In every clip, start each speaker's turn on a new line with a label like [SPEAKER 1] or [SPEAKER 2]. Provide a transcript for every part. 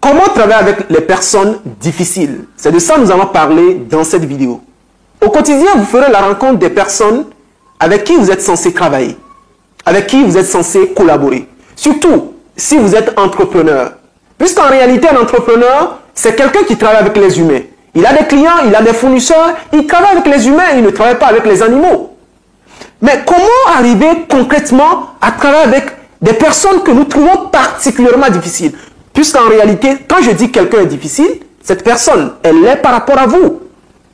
[SPEAKER 1] Comment travailler avec les personnes difficiles? C'est de ça que nous allons parler dans cette vidéo. Au quotidien, vous ferez la rencontre des personnes avec qui vous êtes censé travailler, avec qui vous êtes censé collaborer. Surtout si vous êtes entrepreneur. Puisqu'en réalité, un entrepreneur, c'est quelqu'un qui travaille avec les humains. Il a des clients, il a des fournisseurs, il travaille avec les humains, il ne travaille pas avec les animaux. Mais comment arriver concrètement à travailler avec des personnes que nous trouvons particulièrement difficiles? Puisqu'en réalité, quand je dis quelqu'un est difficile, cette personne, elle est par rapport à vous.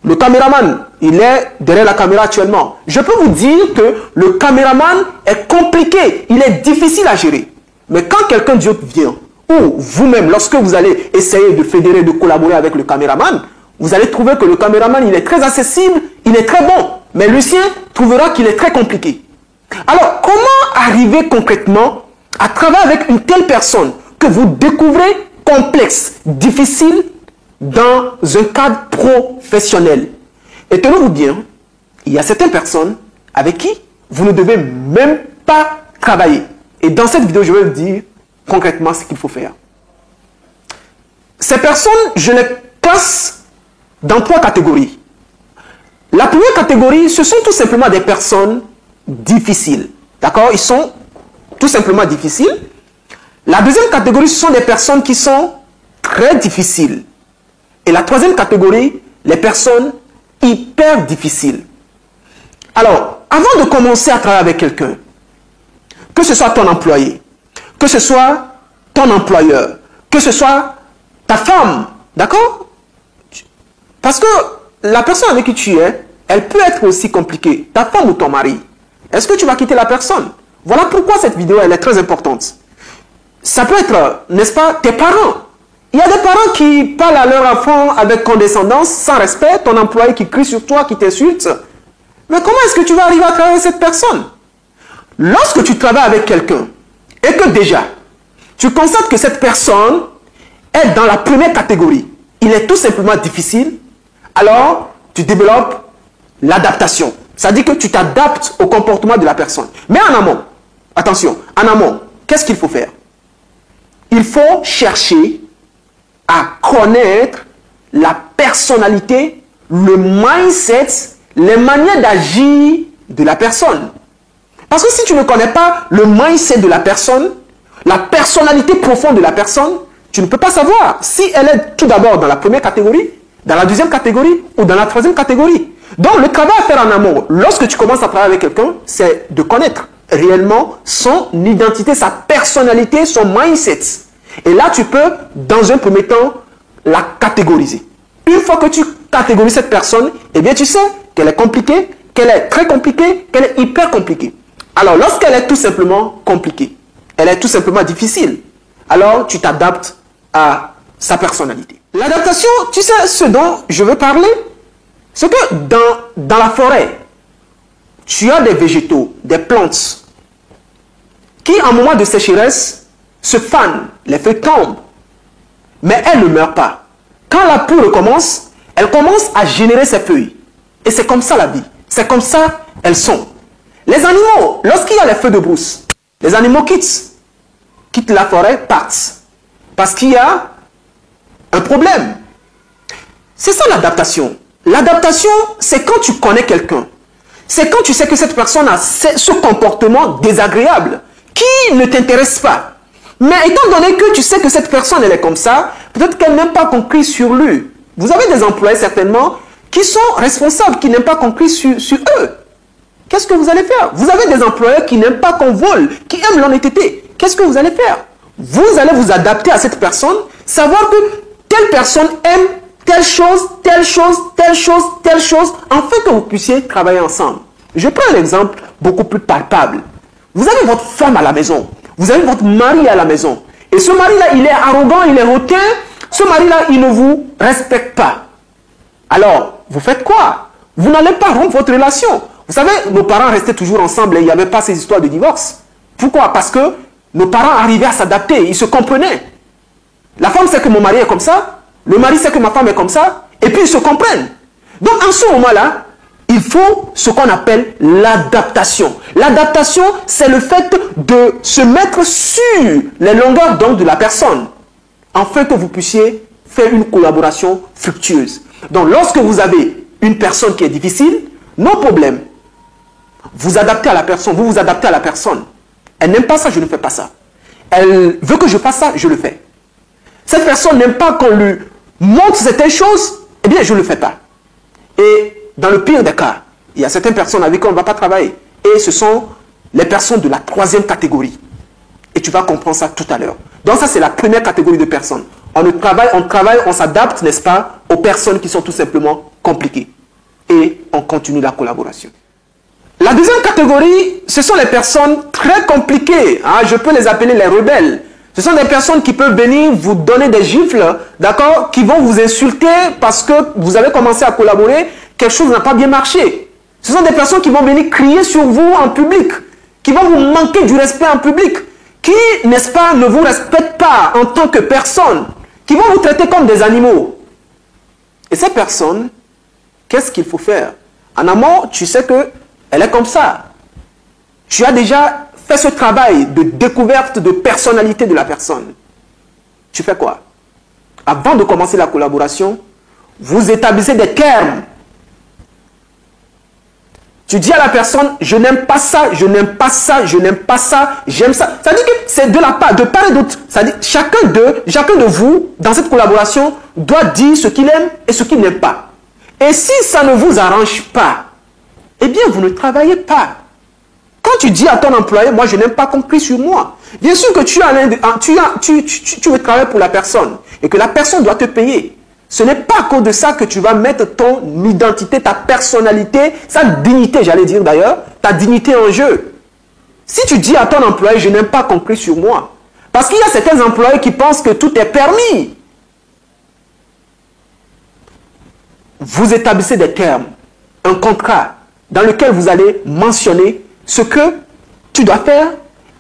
[SPEAKER 1] Le caméraman, il est derrière la caméra actuellement. Je peux vous dire que le caméraman est compliqué, il est difficile à gérer. Mais quand quelqu'un d'autre vient, ou vous-même, lorsque vous allez essayer de fédérer, de collaborer avec le caméraman, vous allez trouver que le caméraman, il est très accessible, il est très bon. Mais Lucien trouvera qu'il est très compliqué. Alors, comment arriver concrètement à travailler avec une telle personne que vous découvrez complexe, difficile, dans un cadre professionnel? Et tenez-vous bien, il y a certaines personnes avec qui vous ne devez même pas travailler. Et dans cette vidéo, je vais vous dire concrètement ce qu'il faut faire. Ces personnes, je les classe dans 3 catégories. La première catégorie, ce sont tout simplement des personnes difficiles. D'accord? Ils sont tout simplement difficiles. La deuxième catégorie, ce sont des personnes qui sont très difficiles. Et la troisième catégorie, les personnes hyper difficiles. Alors, avant de commencer à travailler avec quelqu'un, que ce soit ton employé, que ce soit ton employeur, que ce soit ta femme, d'accord? Parce que la personne avec qui tu es, elle peut être aussi compliquée, ta femme ou ton mari. Est-ce que tu vas quitter la personne? Voilà pourquoi cette vidéo, elle est très importante. Ça peut être, n'est-ce pas, tes parents. Il y a des parents qui parlent à leur enfant avec condescendance, sans respect, ton employé qui crie sur toi, qui t'insulte. Mais comment est-ce que tu vas arriver à travailler avec cette personne? Lorsque tu travailles avec quelqu'un, et que déjà, tu constates que cette personne est dans la première catégorie, il est tout simplement difficile, alors tu développes l'adaptation. C'est-à-dire que tu t'adaptes au comportement de la personne. Mais en amont, attention, en amont, qu'est-ce qu'il faut faire? Il faut chercher à connaître la personnalité, le mindset, les manières d'agir de la personne. Parce que si tu ne connais pas le mindset de la personne, la personnalité profonde de la personne, tu ne peux pas savoir si elle est tout d'abord dans la première catégorie, dans la deuxième catégorie ou dans la troisième catégorie. Donc le travail à faire en amont, lorsque tu commences à travailler avec quelqu'un, c'est de connaître réellement son identité, sa personnalité, son mindset. Et là, tu peux, dans un premier temps, la catégoriser. Une fois que tu catégorises cette personne, eh bien, tu sais qu'elle est compliquée, qu'elle est très compliquée, qu'elle est hyper compliquée. Alors, lorsqu'elle est tout simplement compliquée, elle est tout simplement difficile, alors tu t'adaptes à sa personnalité. L'adaptation, tu sais ce dont je veux parler? C'est que dans la forêt, tu as des végétaux, des plantes, qui en moment de sécheresse se fanent, les feuilles tombent, mais elles ne meurent pas. Quand la pluie recommence, elle commence à générer ses feuilles. Et c'est comme ça la vie. C'est comme ça elles sont. Les animaux, lorsqu'il y a les feux de brousse, les animaux quittent la forêt, partent. Parce qu'il y a un problème. C'est ça l'adaptation. L'adaptation, c'est quand tu connais quelqu'un. C'est quand tu sais que cette personne a ce comportement désagréable qui ne t'intéresse pas. Mais étant donné que tu sais que cette personne, elle est comme ça, peut-être qu'elle n'aime pas qu'on crie sur lui. Vous avez des employés certainement qui sont responsables, qui n'aiment pas qu'on crie sur eux. Qu'est-ce que vous allez faire? Vous avez des employés qui n'aiment pas qu'on vole, qui aiment l'honnêteté. Qu'est-ce que vous allez faire? Vous allez vous adapter à cette personne, savoir que telle personne aime telle chose, telle chose, telle chose, telle chose, afin que vous puissiez travailler ensemble. Je prends un exemple beaucoup plus palpable. Vous avez votre femme à la maison, vous avez votre mari à la maison, et ce mari-là, il est arrogant, il est hautain, ce mari-là, il ne vous respecte pas. Alors, vous faites quoi? Vous n'allez pas rompre votre relation. Vous savez, nos parents restaient toujours ensemble et il n'y avait pas ces histoires de divorce. Pourquoi? Parce que nos parents arrivaient à s'adapter, ils se comprenaient. La femme sait que mon mari est comme ça, le mari sait que ma femme est comme ça, et puis ils se comprennent. Donc en ce moment-là, il faut ce qu'on appelle l'adaptation. L'adaptation, c'est le fait de se mettre sur les longueurs d'onde de la personne. afin que vous puissiez faire une collaboration fructueuse. Donc, lorsque vous avez une personne qui est difficile, non problème. Vous adaptez à la personne, vous vous adaptez à la personne. Elle n'aime pas ça, je ne fais pas ça. Elle veut que je fasse ça, je le fais. Cette personne n'aime pas qu'on lui montre certaines choses, eh bien, je ne le fais pas. Et dans le pire des cas, il y a certaines personnes avec qui on ne va pas travailler. Et ce sont les personnes de la troisième catégorie. Et tu vas comprendre ça tout à l'heure. Donc ça, c'est la première catégorie de personnes. On s'adapte, n'est-ce pas, aux personnes qui sont tout simplement compliquées. Et on continue la collaboration. La deuxième catégorie, ce sont les personnes très compliquées. Hein, je peux les appeler les rebelles. Ce sont des personnes qui peuvent venir vous donner des gifles, d'accord, qui vont vous insulter parce que vous avez commencé à collaborer, quelque chose n'a pas bien marché. Ce sont des personnes qui vont venir crier sur vous en public, qui vont vous manquer du respect en public, qui, n'est-ce pas, ne vous respectent pas en tant que personne, qui vont vous traiter comme des animaux. Et ces personnes, qu'est-ce qu'il faut faire? En amont, tu sais qu'elle est comme ça. Tu as déjà fait ce travail de découverte de personnalité de la personne. Tu fais quoi? Avant de commencer la collaboration, vous établissez des termes. Tu dis à la personne, je n'aime pas ça, je n'aime pas ça, je n'aime pas ça, j'aime ça. Ça veut dire que c'est de part et d'autre. Chacun de vous, dans cette collaboration, doit dire ce qu'il aime et ce qu'il n'aime pas. Et si ça ne vous arrange pas, eh bien, vous ne travaillez pas. Quand tu dis à ton employé, moi, je n'aime pas qu'on crie sur moi. Bien sûr que tu veux travailler pour la personne et que la personne doit te payer. Ce n'est pas à cause de ça que tu vas mettre ton identité, ta personnalité, sa dignité, j'allais dire d'ailleurs, ta dignité en jeu. Si tu dis à ton employé, je n'aime pas qu'on crie sur moi, parce qu'il y a certains employés qui pensent que tout est permis. Vous établissez des termes, un contrat dans lequel vous allez mentionner ce que tu dois faire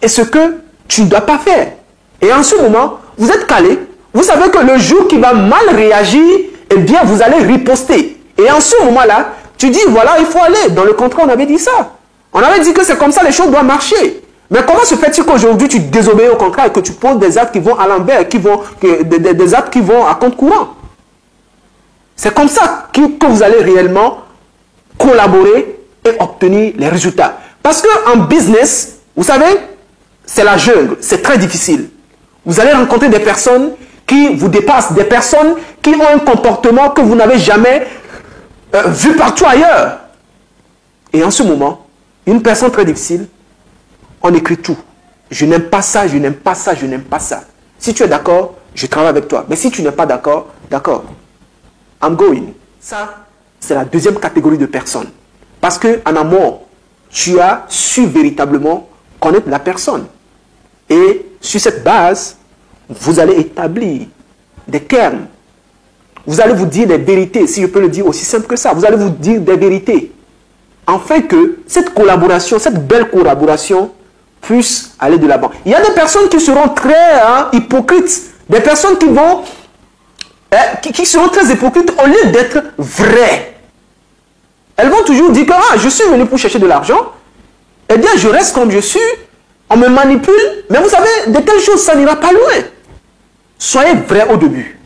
[SPEAKER 1] et ce que tu ne dois pas faire. Et en ce moment, vous êtes calé. Vous savez que le jour qui va mal réagir, eh bien, vous allez riposter. Et en ce moment-là, tu dis, voilà, il faut aller. Dans le contrat, on avait dit ça. On avait dit que c'est comme ça, les choses doivent marcher. Mais comment se fait-il qu'aujourd'hui, tu désobéis au contrat et que tu poses des actes qui vont à l'envers, des actes qui vont à compte courant? C'est comme ça que vous allez réellement collaborer et obtenir les résultats. Parce qu'en business, vous savez, c'est la jungle, c'est très difficile. Vous allez rencontrer des personnes qui vous dépassent, des personnes qui ont un comportement que vous n'avez jamais vu partout ailleurs. Et en ce moment, une personne très difficile, on écrit tout. Je n'aime pas ça, je n'aime pas ça, je n'aime pas ça. Si tu es d'accord, je travaille avec toi. Mais si tu n'es pas d'accord, d'accord. I'm going. Ça, c'est la deuxième catégorie de personnes. Parce qu'en amont, tu as su véritablement connaître la personne. Et sur cette base, vous allez établir des termes. Vous allez vous dire des vérités, si je peux le dire aussi simple que ça. Vous allez vous dire des vérités. Afin que cette collaboration, cette belle collaboration, puisse aller de l'avant. Il y a des personnes qui seront très hypocrites. Des personnes qui seront très hypocrites au lieu d'être vraies. Elles vont toujours dire que je suis venu pour chercher de l'argent. Eh bien, je reste comme je suis. On me manipule. Mais vous savez, de telles choses, ça n'ira pas loin. Soyez vrai au début.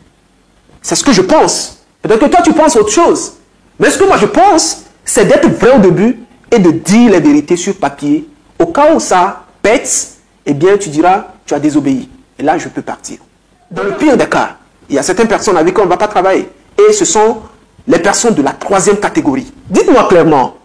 [SPEAKER 1] C'est ce que je pense. Peut-être que toi, tu penses autre chose. Mais ce que moi, je pense, c'est d'être vrai au début et de dire les vérités sur papier. Au cas où ça pète, eh bien, tu diras, tu as désobéi. Et là, je peux partir. Dans le pire des cas, il y a certaines personnes avec qui on ne va pas travailler. Et ce sont les personnes de la troisième catégorie. Dites-moi clairement,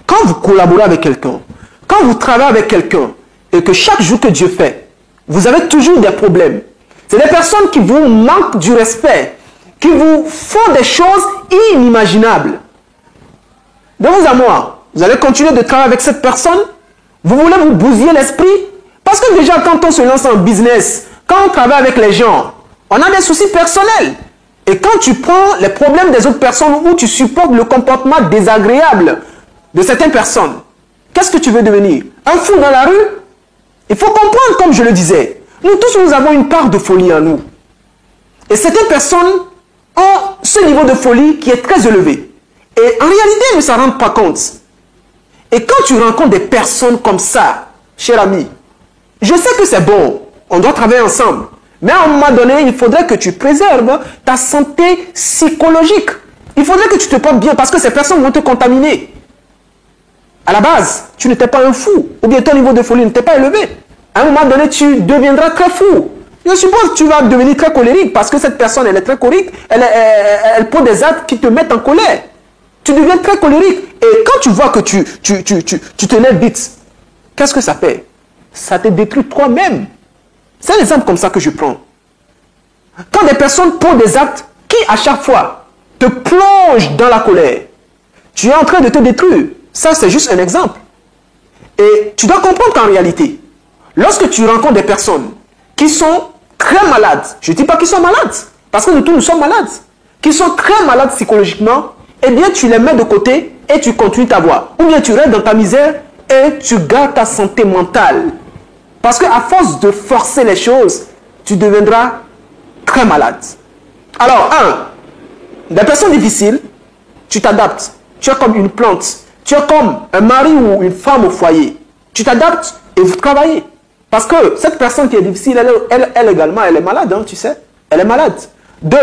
[SPEAKER 1] quand vous collaborez avec quelqu'un, quand vous travaillez avec quelqu'un, et que chaque jour que Dieu fait, vous avez toujours des problèmes. C'est des personnes qui vous manquent du respect, qui vous font des choses inimaginables. De vous à moi, vous allez continuer de travailler avec cette personne, vous voulez vous bousiller l'esprit, parce que déjà quand on se lance en business, quand on travaille avec les gens, on a des soucis personnels. Et quand tu prends les problèmes des autres personnes ou tu supportes le comportement désagréable de certaines personnes, qu'est-ce que tu veux devenir? Un fou dans la rue? Il faut comprendre, comme je le disais, nous tous, nous avons une part de folie en nous. Et certaines personnes ont ce niveau de folie qui est très élevé. Et en réalité, ils ne s'en rendent pas compte. Et quand tu rencontres des personnes comme ça, cher ami, je sais que c'est bon, on doit travailler ensemble. Mais à un moment donné, il faudrait que tu préserves ta santé psychologique. Il faudrait que tu te portes bien parce que ces personnes vont te contaminer. À la base, tu n'étais pas un fou. Ou bien ton niveau de folie n'était pas élevé. À un moment donné, tu deviendras très fou. Je suppose que tu vas devenir très colérique parce que cette personne, elle est très colérique. Elle pose des actes qui te mettent en colère. Tu deviens très colérique. Et quand tu vois que tu te lèves vite, qu'est-ce que ça fait? Ça te détruit toi-même. C'est un exemple comme ça que je prends. Quand des personnes posent des actes qui, à chaque fois, te plongent dans la colère, tu es en train de te détruire. Ça, c'est juste un exemple. Et tu dois comprendre qu'en réalité, lorsque tu rencontres des personnes qui sont très malades, je ne dis pas qu'ils sont malades, parce que nous tous, nous sommes malades, qui sont très malades psychologiquement, eh bien, tu les mets de côté et tu continues ta voie. Ou bien tu restes dans ta misère et tu gardes ta santé mentale. Parce qu'à force de forcer les choses, tu deviendras très malade. Alors, des personnes difficiles, tu t'adaptes. Tu es comme une plante. Tu es comme un mari ou une femme au foyer. Tu t'adaptes et vous travaillez. Parce que cette personne qui est difficile, elle également, elle est malade, hein, tu sais. Elle est malade. 2,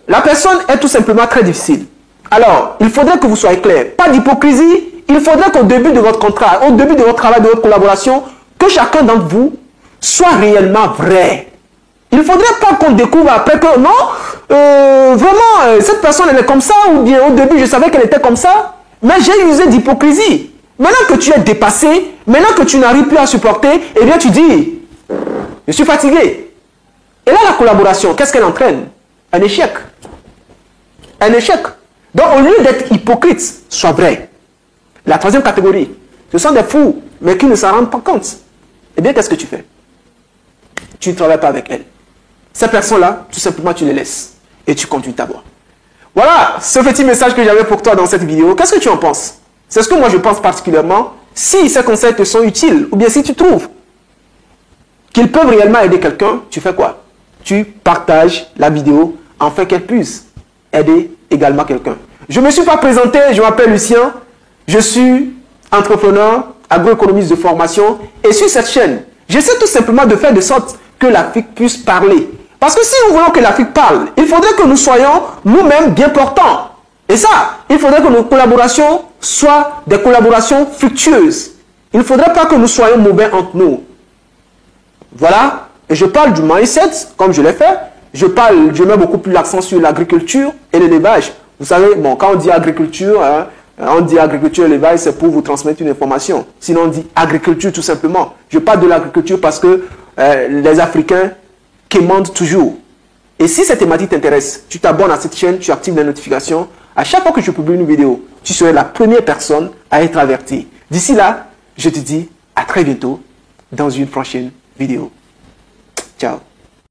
[SPEAKER 1] la personne est tout simplement très difficile. Alors, il faudrait que vous soyez clair. Pas d'hypocrisie. Il faudrait qu'au début de votre contrat, au début de votre travail, de votre collaboration, que chacun d'entre vous soit réellement vrai. Il ne faudrait pas qu'on découvre après que non, vraiment, cette personne elle est comme ça, ou bien au début je savais qu'elle était comme ça, mais j'ai usé d'hypocrisie. Maintenant que tu es dépassé, maintenant que tu n'arrives plus à supporter, eh bien tu dis, je suis fatigué. Et là la collaboration, qu'est-ce qu'elle entraîne? Un échec. Un échec. Donc au lieu d'être hypocrite, sois vrai. La troisième catégorie, ce sont des fous, mais qui ne s'en rendent pas compte. Eh bien, qu'est-ce que tu fais? Tu ne travailles pas avec elles. Ces personnes-là, tout simplement, tu les laisses. Et tu continues ta voie. Voilà ce petit message que j'avais pour toi dans cette vidéo. Qu'est-ce que tu en penses? C'est ce que moi je pense particulièrement. Si ces conseils te sont utiles, ou bien si tu trouves qu'ils peuvent réellement aider quelqu'un, tu fais quoi? Tu partages la vidéo afin qu'elle puisse aider également quelqu'un. Je ne me suis pas présenté, je m'appelle Lucien. Je suis entrepreneur, agroéconomiste de formation. Et sur cette chaîne, j'essaie tout simplement de faire de sorte que l'Afrique puisse parler. Parce que si nous voulons que l'Afrique parle, il faudrait que nous soyons nous-mêmes bien portants. Et ça, il faudrait que nos collaborations soient des collaborations fructueuses. Il ne faudrait pas que nous soyons mauvais entre nous. Voilà. Et je parle du mindset, comme je l'ai fait. Je mets beaucoup plus l'accent sur l'agriculture et l'élevage. Vous savez, bon, quand on dit agriculture, on dit agriculture et élevage, c'est pour vous transmettre une information. Sinon, on dit agriculture tout simplement. Je parle de l'agriculture parce que les Africains quémandent toujours. Et si cette thématique t'intéresse, tu t'abonnes à cette chaîne, tu actives les notifications. À chaque fois que je publie une vidéo, tu serais la première personne à être avertie. D'ici là, je te dis à très bientôt dans une prochaine vidéo. Ciao.